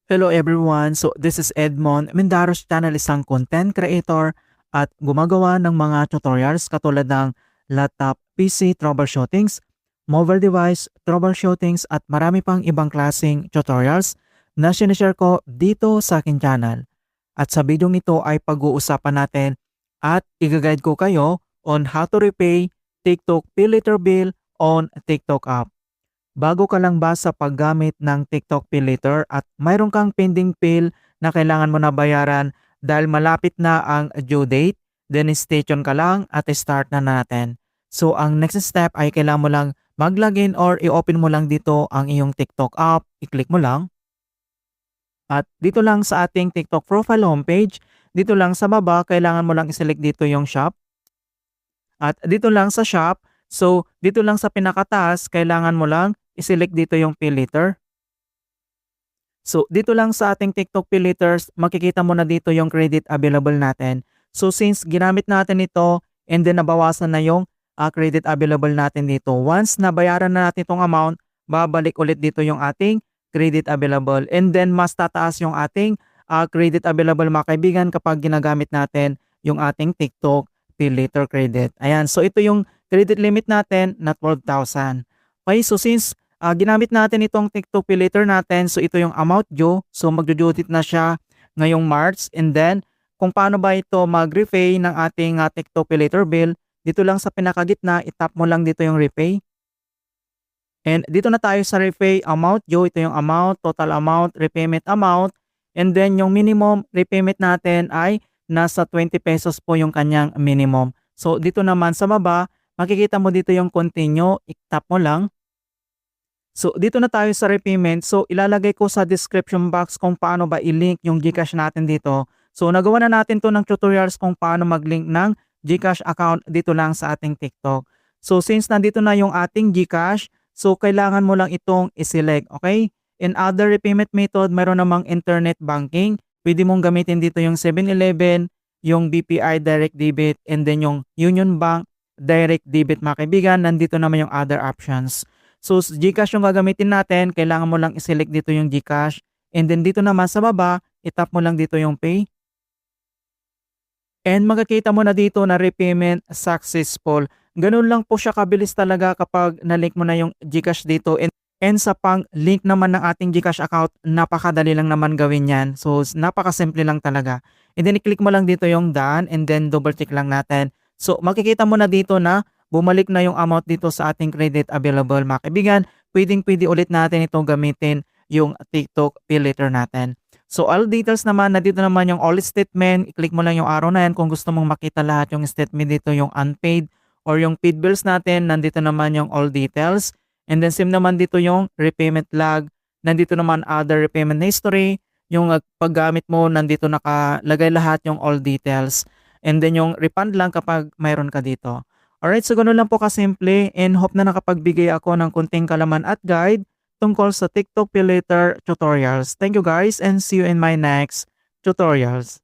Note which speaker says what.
Speaker 1: Hello everyone! So this is Edmond Mendaros channel, isang content creator at gumagawa ng mga tutorials katulad ng laptop, PC troubleshootings, mobile device troubleshootings at marami pang ibang klaseng tutorials na sinishare ko dito sa akin channel. At sa video ito ay pag-uusapan natin at i-guide ko kayo on how to repay TikTok Pay Later bill on TikTok app. Bago ka lang ba sa paggamit ng TikTok Pay Later at mayroon kang pending bill na kailangan mo na bayaran dahil malapit na ang due date, then stay tuned ka lang at start na natin. So ang next step ay kailangan mo lang mag-login or i-open mo lang dito ang iyong TikTok app, i-click mo lang. At dito lang sa ating TikTok profile homepage, dito lang sa baba, kailangan mo lang i-select dito yung shop. At dito lang sa shop, so dito lang sa pinakataas, kailangan mo lang i-select dito yung Pay Later. So dito lang sa ating TikTok Pay Laters, makikita mo na dito yung credit available natin. So since ginamit natin ito and then nabawasan na yung credit available natin dito. Once nabayaran na natin itong amount, babalik ulit dito yung ating credit available. And then mas tataas yung ating credit available mga kaibigan kapag ginagamit natin yung ating TikTok Pay Later credit. Ayan, so ito yung credit limit natin na 12,000. Okay, so since ginamit natin itong TikTok Pay Later natin, so ito yung amount due. So magdudue date na siya ngayong March. And then kung paano ba ito mag-repay ng ating TikTok Pay Later bill, dito lang sa pinakagitna, itap mo lang dito yung repay. And dito na tayo sa repay amount due. Ito yung amount, total amount, repayment amount. And then yung minimum repayment natin ay nasa 20 pesos po yung kanyang minimum. So dito naman sa baba, makikita mo dito yung continue, itap mo lang. So dito na tayo sa repayment. So ilalagay ko sa description box kung paano ba i-link yung GCash natin dito. So nagawa na natin to ng tutorials kung paano mag-link ng GCash account dito lang sa ating TikTok. So since nandito na yung ating GCash, so kailangan mo lang itong i-select, okay? In other repayment method, mayroon namang internet banking. Pwede mong gamitin dito yung 7-Eleven, yung BPI Direct Debit, and then yung Union Bank Direct Debit mga kaibigan. Nandito naman yung other options. So GCash yung gagamitin natin, kailangan mo lang i-select dito yung GCash. And then dito naman sa baba, itap mo lang dito yung pay. And makikita mo na dito na repayment successful. Ganun lang po siya kabilis talaga kapag na-link mo na yung GCash dito. And sa pang-link naman ng ating GCash account, napakadali lang naman gawin yan. So napakasimple lang talaga. And then i-click mo lang dito yung done and then double check lang natin. So makikita mo na dito na bumalik na yung amount dito sa ating credit available mga kaibigan. Pwedeng-pwede ulit natin ito gamitin yung TikTok Pay Later natin. So all details naman, na dito naman yung all statement. I-click mo lang yung arrow na yan kung gusto mong makita lahat yung statement dito, yung unpaid or yung paid bills natin. Nandito naman yung all details. And then same naman dito yung repayment log. Nandito naman other repayment history. Yung paggamit mo, nandito nakalagay lahat yung all details. And then yung refund lang kapag mayroon ka dito. Alright, so ganoon lang po kasimple, and hope na nakapagbigay ako ng kunting kalaman at guide tungkol sa TikTok Pay Later tutorials. Thank you guys and see you in my next tutorials.